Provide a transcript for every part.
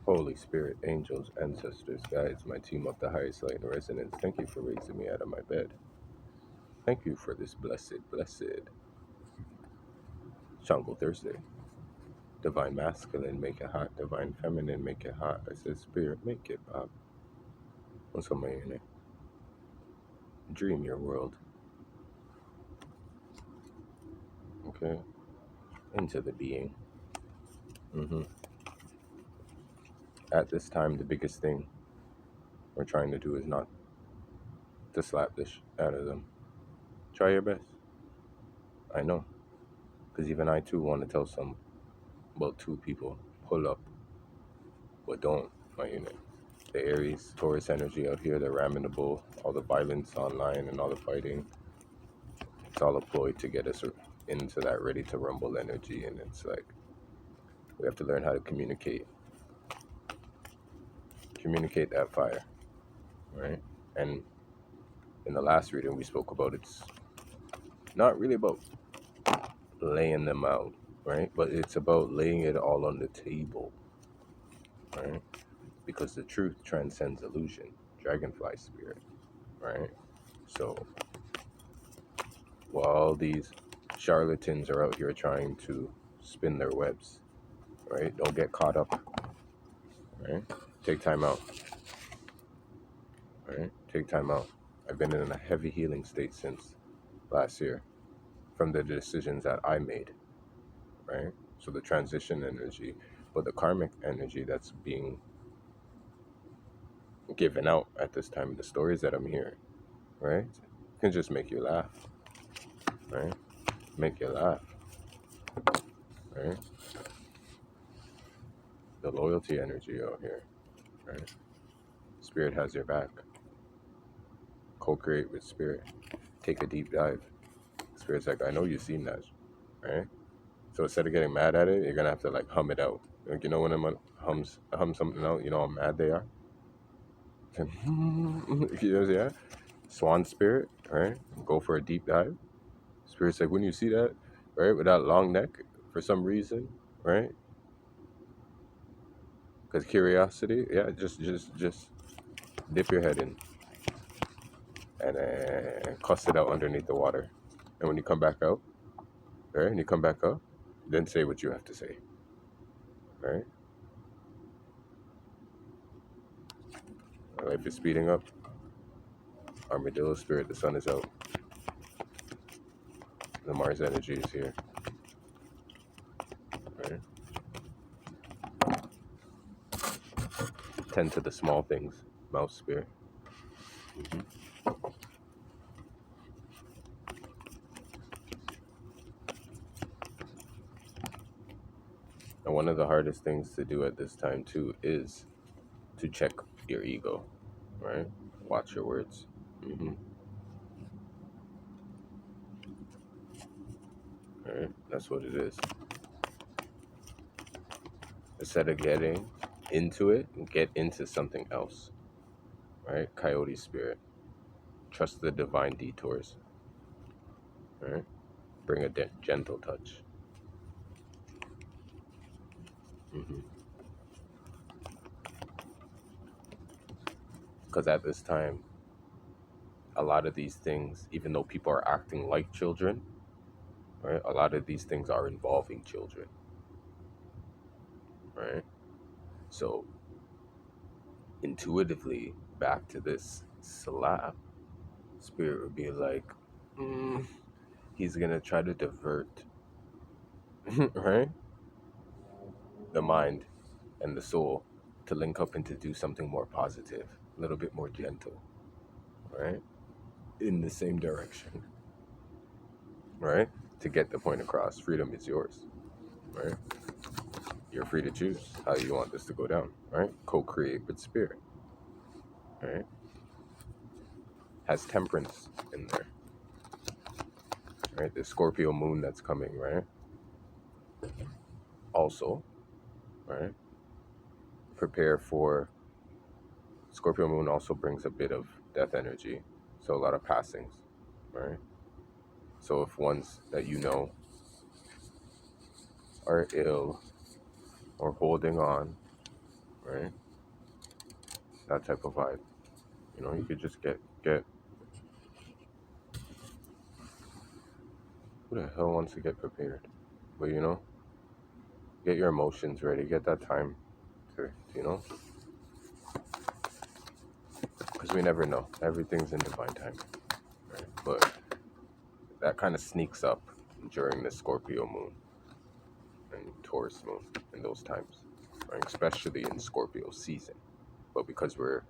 Holy Spirit, angels, ancestors, guides, my team of the highest light and resonance, thank you for raising me out of my bed. Thank you for this blessed Jungle Thursday. Divine masculine, make it hot. Divine feminine, make it hot. I said, Spirit, make it pop. What's on my unit? Dream your world. Okay. Into the being. At this time, the biggest thing we're trying to do is not to slap this out of them. Try your best. I know. Because even I too want to tell about two people, pull up, but don't, my unit. The Aries, Taurus energy out here, they're ramming the bull, all the violence online and all the fighting. It's all a ploy to get us into that ready to rumble energy. And it's like, we have to learn how to communicate that fire, right? And in the last reading, we spoke about it's not really about laying them out, right? But it's about laying it all on the table, right? Because the truth transcends illusion, dragonfly spirit, right? So while these charlatans are out here trying to spin their webs, right? Don't get caught up, right? Take time out, right? Take time out. I've been in a heavy healing state since last year from the decisions that I made, right? So the transition energy, but the karmic energy that's being given out at this time, the stories that I'm hearing, right? Can just make you laugh, right? Make you laugh, right? The loyalty energy out here, right? Spirit has your back. Co-create with spirit. Take a deep dive. Spirit's like, I know you've seen that, right? So instead of getting mad at it, you're gonna have to like hum it out. Like, you know when I'm hum something out, you know how mad they are. You know, yeah. Swan spirit, right? Go for a deep dive. Spirit's like, when you see that, right, with that long neck, for some reason, right? Because curiosity, yeah, just dip your head in and cuss it out underneath the water. And when you come back out, right, and you come back up, then say what you have to say, right? Our life is speeding up. Armadillo spirit, the sun is out. The Mars energy is here, right? Tend to the small things, mouse spirit. And one of the hardest things to do at this time too is to check your ego, right? Watch your words. Right? That's what it is. Instead of getting into it, get into something else, right? Coyote spirit. Trust the divine detours, right? Bring a gentle touch. Because at this time, a lot of these things, even though people are acting like children, right? A lot of these things are involving children, right? So intuitively, back to this slap, spirit would be like, he's gonna try to divert, right? The mind and the soul to link up and to do something more positive, a little bit more gentle, right? In the same direction, right? To get the point across. Freedom is yours, right? You're free to choose how you want this to go down, right? Co-create with spirit, right? Has temperance in there, right? The Scorpio moon that's coming, right? Also, right? Prepare for Scorpio moon also brings a bit of death energy, so a lot of passings, right? So if ones that you know are ill or holding on, right? That type of vibe. You could just get. Who the hell wants to get prepared? But get your emotions ready. Get that time to, because we never know. Everything's in divine time, right? But that kind of sneaks up during the Scorpio moon and Taurus moon in those times, right? Especially in Scorpio season. But because we're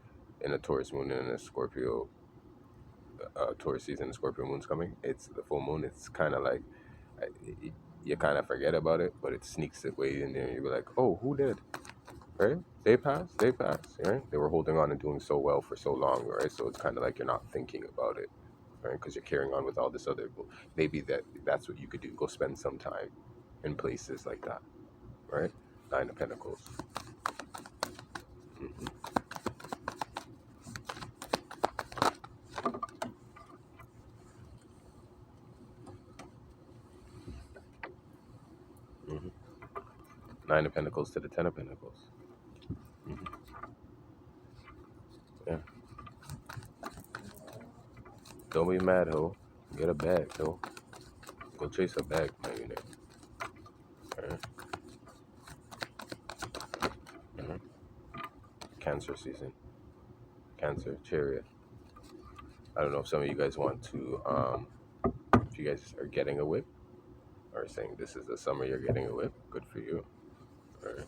in a Taurus moon and a Scorpio Taurus season, the Scorpio moon's coming. It's the full moon. It's kind of like you kind of forget about it, but it sneaks its way in there. You be like, oh, who did? Right? They passed. They passed. Right? They were holding on and doing so well for so long, right? So it's kind of like you're not thinking about it, right? Because you're carrying on with all this other. Maybe that's what you could do. Go spend some time in places like that, right? Nine of Pentacles. Hmm. Hmm. Nine of Pentacles to the Ten of Pentacles. Hmm. Yeah. Don't be mad, ho. Get a bag, though. Go chase a bag, millionaire. Right? Hmm. Cancer season. Cancer, Chariot. I don't know if some of you guys want to, if you guys are getting a whip or saying this is the summer you're getting a whip, good for you. Right?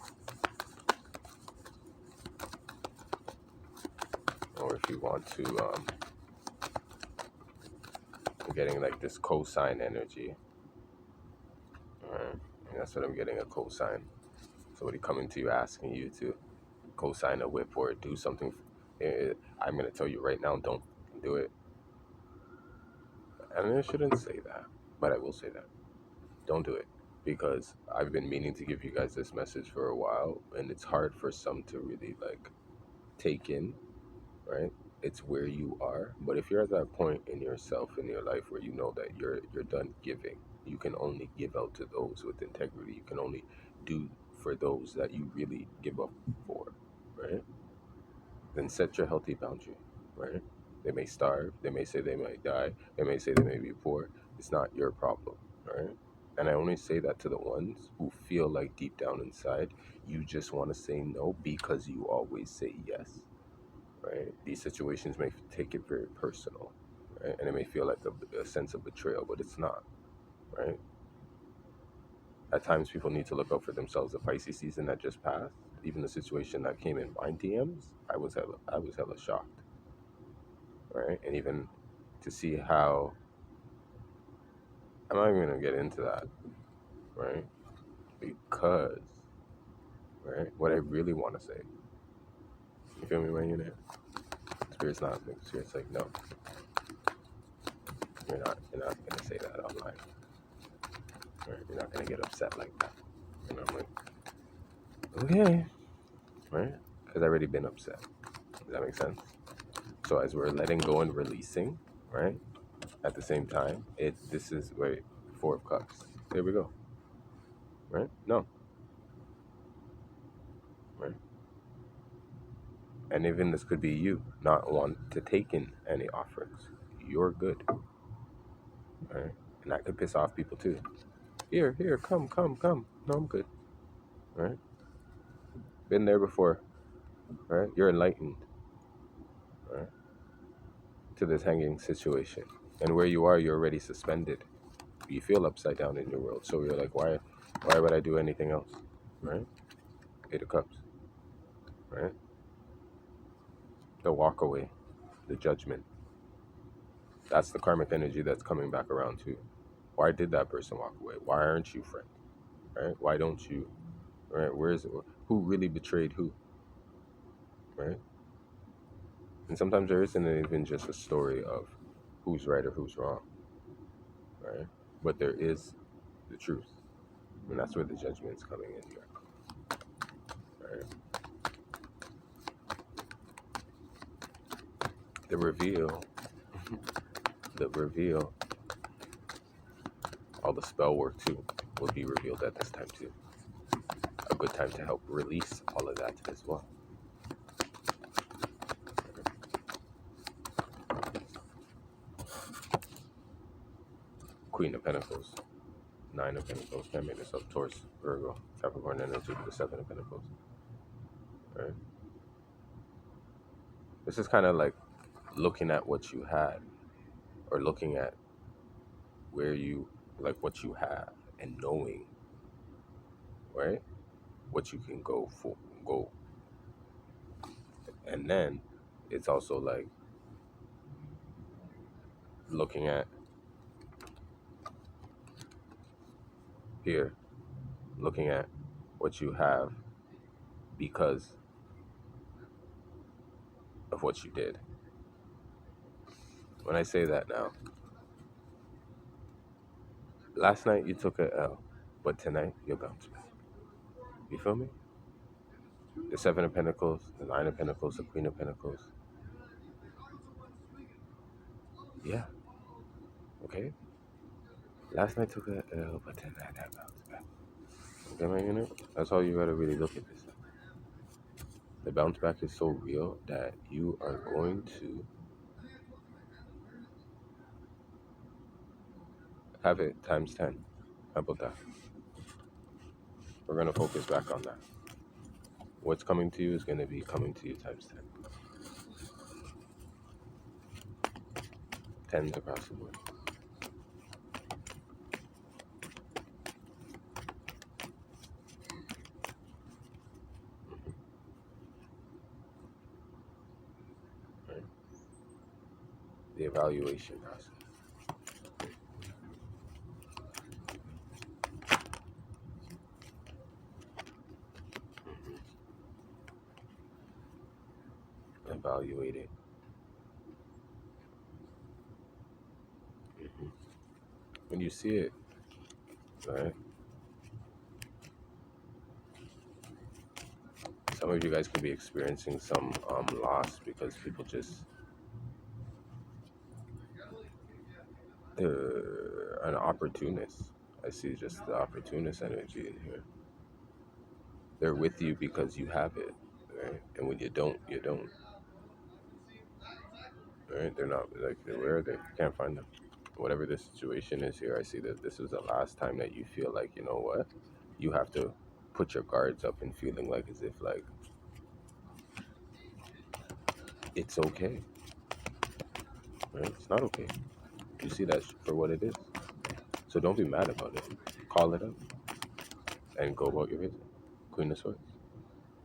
Or if you want to, getting like this cosign energy. Right? And that's what I'm getting, a cosign. Somebody coming to you asking you to co-sign a whip or do something. I'm going to tell you right now, don't do it. And I shouldn't say that, but I will say that. Don't do it. Because I've been meaning to give you guys this message for a while, and it's hard for some to really like take in, right? It's where you are. But if you're at that point in yourself, in your life, where you know that you're done giving, you can only give out to those with integrity. You can only do for those that you really give up for, right? Then set your healthy boundary, right? They may starve, they may say they might die, they may say they may be poor. It's not your problem, right? And I only say that to the ones who feel like deep down inside, you just want to say no because you always say yes, right? These situations may take it very personal, right? And it may feel like a sense of betrayal, but it's not, right? At times, people need to look out for themselves. The Pisces season that just passed, even the situation that came in my DMs, I was hella shocked, right? And even to see how, I'm not even gonna get into that, right? Because, right, what I really want to say, you feel me, man? You're there. Spirit's not. Spirit's like, no, you're not gonna say that online, right? You're not gonna get upset like that. And I'm like, okay, right? Because I already been upset. Does that make sense? So as we're letting go and releasing, right? At the same time, this is wait, Four of Cups. There we go. Right? No. Right? And even this could be you not want to take in any offerings. You're good. Right? And that could piss off people too. Here, come. No, I'm good. Right? Been there before. Right? You're enlightened. Right? To this hanging situation. And where you are, you're already suspended. You feel upside down in your world. So you're like, why would I do anything else? Right? Eight of Cups. Right? The walk away. The judgment. That's the karmic energy that's coming back around too. Why did that person walk away? Why aren't you friends? Right? Why don't you? Right? Where is it? Who really betrayed who? Right? And sometimes there isn't even just a story of who's right or who's wrong. Right? But there is the truth, and that's where the judgment's coming in here. Right? The reveal, the reveal, all the spell work too will be revealed at this time too. A good time to help release all of that as well. Queen of Pentacles, Nine of Pentacles. Can't make this up. Taurus, Virgo, Capricorn energy with the Seven of Pentacles. Right. This is kind of like looking at what you had, or looking at where you, like what you have, and knowing, right, what you can go. And then it's also like looking at here, looking at what you have because of what you did. When I say that now, last night you took a L, but tonight you'll bounce back. You feel me? The Seven of Pentacles, the Nine of Pentacles, the Queen of Pentacles. Yeah, okay? Last night took a L, but tonight I bounced back. Okay, my unit? That's how you gotta really look at this. The bounce back is so real that you are going to have it times 10. How about that? We're gonna focus back on that. What's coming to you is gonna be coming to you times 10. Tens across the board. Right? The evaluation process. Evaluate it. When you see it, right? Some of you guys could be experiencing some loss because people just an opportunist. I see just the opportunist energy in here. They're with you because you have it, right? And when you don't, you don't. Right? They're not like, where are they? Can't find them. Whatever the situation is here, I see that this is the last time that you feel like, you know what, you have to put your guards up and feeling like as if like it's okay. Right? It's not okay. You see that for what it is. So don't be mad about it. Call it out and go about your business. Queen of Swords.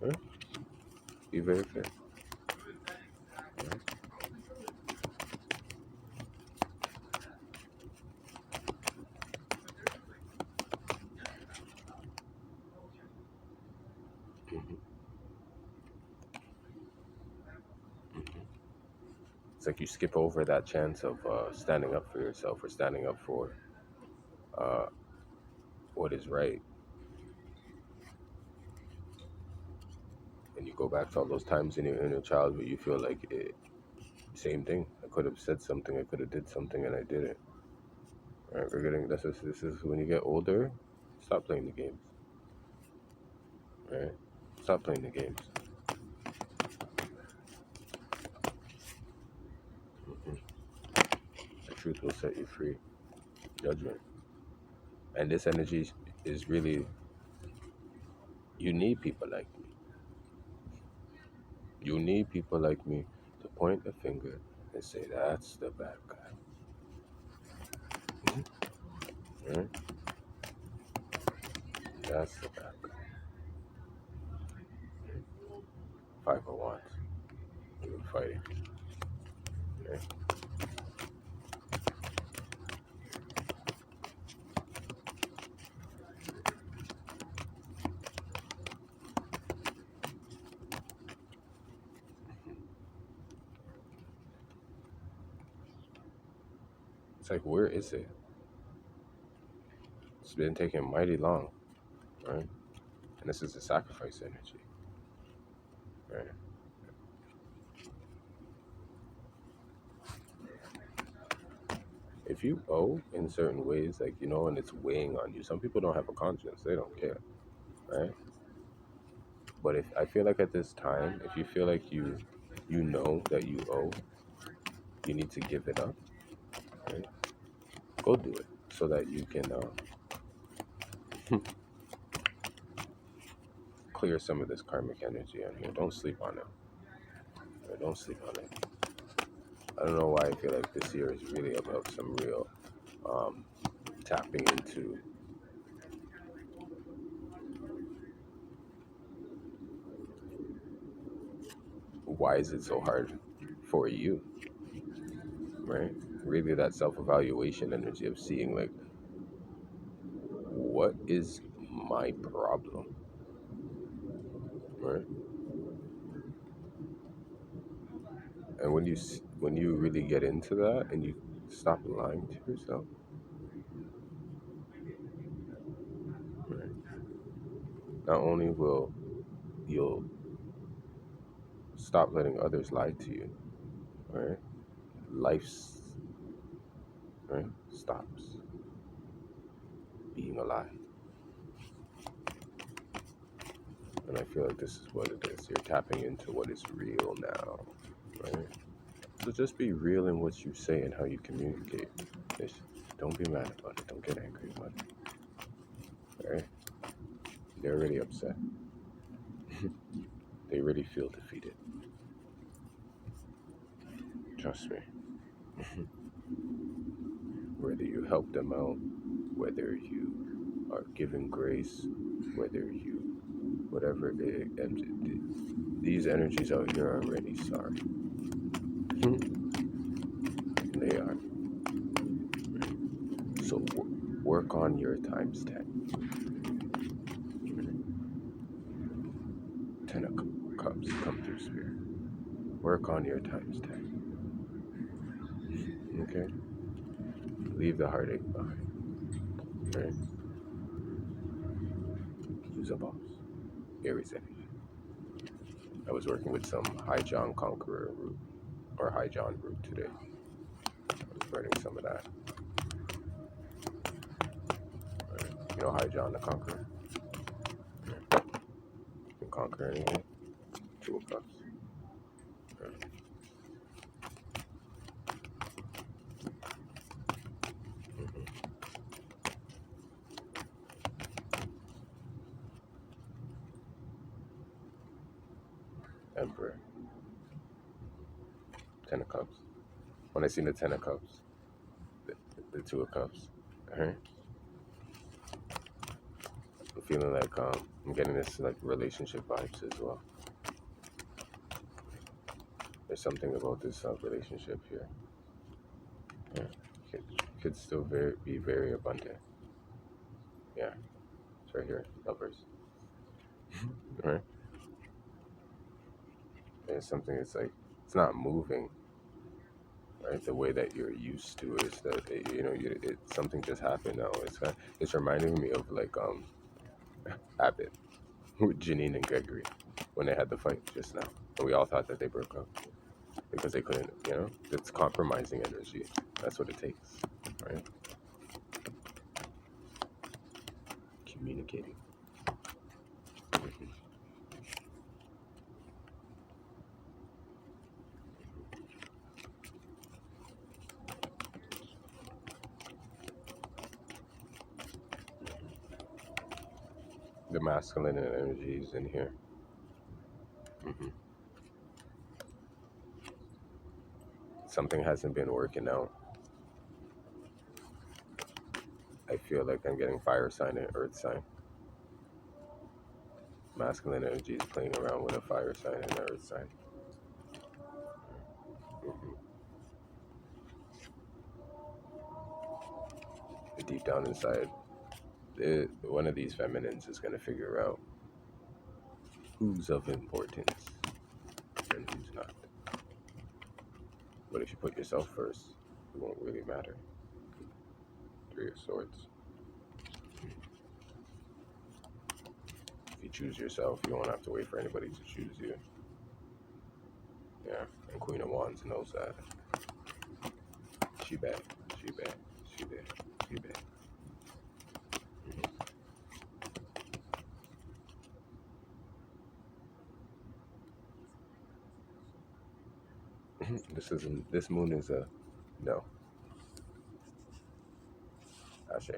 Right? Be very fair. Right? Mm-hmm. Mm-hmm. It's like you skip over that chance of standing up for yourself or standing up for uh, what is right. And you go back to all those times in your inner child where you feel like it, same thing. I could have said something, I could have did something, and I didn't. Right? We're getting this is when you get older, stop playing the games. Right? Stop playing the games. Mm-hmm. The truth will set you free. Judgment. And this energy is really, you need people like me. You need people like me to point the finger and say, that's the bad guy. Right? That's the bad guy. Five of Wands. You're fighting. Right? It's like, where is it? It's been taking mighty long, right? And this is a sacrifice energy, right? If you owe in certain ways, like, you know, and it's weighing on you, some people don't have a conscience, they don't care, right? But if I feel like at this time, if you feel like you know that you owe, you need to give it up, right? Go do it. so that you can clear some of this karmic energy on here. Don't sleep on it. Don't sleep on it. I don't know why I feel like this year is really about some real um, tapping into why is it so hard for you, right? Really, that self-evaluation energy of seeing like what is my problem, right? And when you really get into that and you stop lying to yourself, right? Not only will you'll stop letting others lie to you, right? Life's right stops being a lie. And I feel like this is what it is. You're tapping into what is real now, right? So just be real in what you say and how you communicate. Don't be mad about it. Don't get angry about it. Right? They're already upset. They already feel defeated. Trust me. Whether you help them out, whether you are giving grace, whether you, whatever it, these energies out here are already sorry. They are. So work on your times 10. 10 of cups come through spirit. Work on your times 10. Okay? Leave the heartache behind. Right? Use a boss. Aries energy. I was working with some High John Conqueror root or High John root today. I was burning some of that. Right? You know High John the Conqueror? Right? You can conquer anything. 2 of cups. Right? Mm-hmm. Emperor. 10 of cups. When I seen the 10 of cups, the 2 of cups. Right? I'm feeling like I'm getting this like relationship vibes as well. There's something about this relationship here. Yeah. Could still be very abundant. Yeah. It's right here. Lovers. Right? There's something that's like, it's not moving, right? The way that you're used to is that, something just happened now. It's reminding me of like, Abbott with Janine and Gregory when they had the fight just now. And we all thought that they broke up because they couldn't, it's compromising energy. That's what it takes, right? Communicating. The masculine energy is in here. hmm Something hasn't been working out. I feel like I'm getting fire sign and earth sign. Masculine energy is playing around with a fire sign and an earth sign. hmm Deep down inside, one of these feminines is going to figure out who's of importance and who's not. But if you put yourself first, it won't really matter. 3 of Swords. If you choose yourself, you won't have to wait for anybody to choose you. Yeah, and Queen of Wands knows that. She bad. She bad. She bad. She bad. This moon is a no. Ashe.